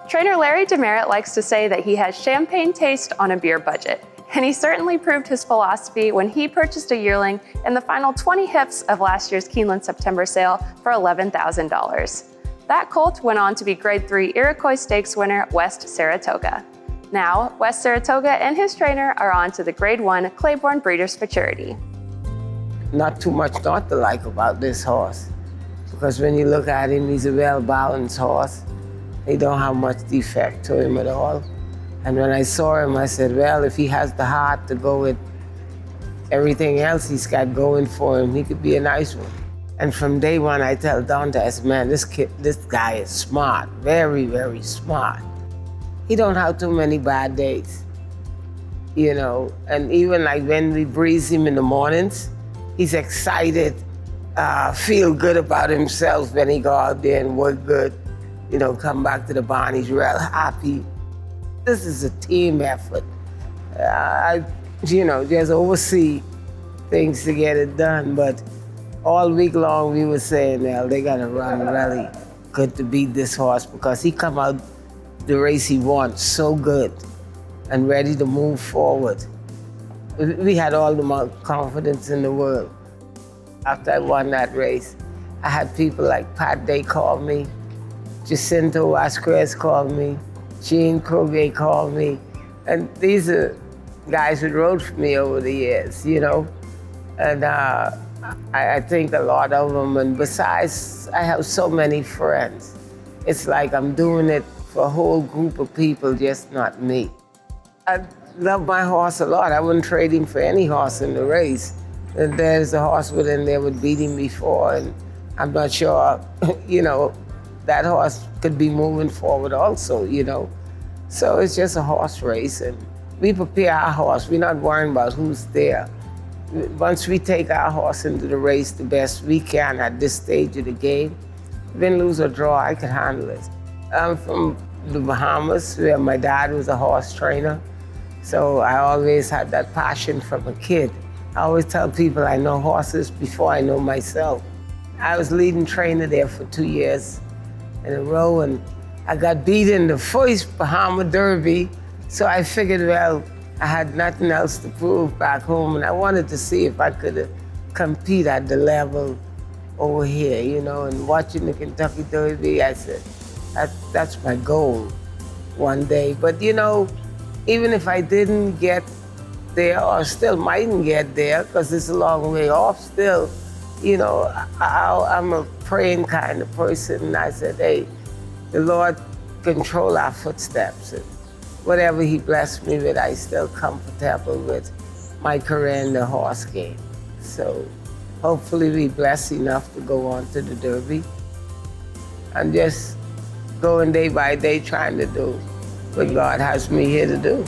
Trainer Larry Demeritte likes to say that he has champagne taste on a beer budget, and he certainly proved his philosophy when he purchased a yearling in the final 20 hips of last year's Keeneland September sale for $11,000. That colt went on to be Grade 3 Iroquois Stakes winner West Saratoga. Now, West Saratoga and his trainer are on to the Grade 1 Claiborne Breeders Futurity. Not too much not to like about this horse, because when you look at him, he's a well-balanced horse. He don't have much defect to him at all. And when I saw him, I said, well, if he has the heart to go with everything else he's got going for him, he could be a nice one. And from day one, I tell Dante, I said, man, this guy is smart, very, very smart. He don't have too many bad days, you know. And even like when we breeze him in the mornings, he's excited, feel good about himself when he go out there and work good. You know, come back to the barn, he's real happy. This is a team effort. I just oversee things to get it done, but all week long we were saying, well, they gotta run really good to beat this horse, because he come out the race he wants so good and ready to move forward. We had all the confidence in the world. After I won that race, I had people like Pat Day call me, Jacinto Vasquez called me, Gene Kroger called me, and these are guys who rode for me over the years, you know? And I think a lot of them, and besides, I have so many friends. It's like I'm doing it for a whole group of people, just not me. I love my horse a lot. I wouldn't trade him for any horse in the race. And there's a horse within there would beat him before, and I'm not sure, you know, that horse could be moving forward also, you know. So it's just a horse race, and we prepare our horse. We're not worrying about who's there. Once we take our horse into the race the best we can at this stage of the game, win, lose, or draw, I can handle it. I'm from the Bahamas, where my dad was a horse trainer, so I always had that passion from a kid. I always tell people I know horses before I know myself. I was leading trainer there for 2 years in a row, and I got beat in the first Bahama Derby, so I figured, well, I had nothing else to prove back home, and I wanted to see if I could compete at the level over here, you know. And watching the Kentucky Derby, I said, that's my goal one day. But you know, even if I didn't get there, or still mightn't get there, because it's a long way off still, you know, I'm a praying kind of person, and I said, hey, the Lord control our footsteps, and whatever he blessed me with, I still comfortable with my career in the horse game. So hopefully we blessed enough to go on to the Derby. I'm just going day by day trying to do what God has me here to do.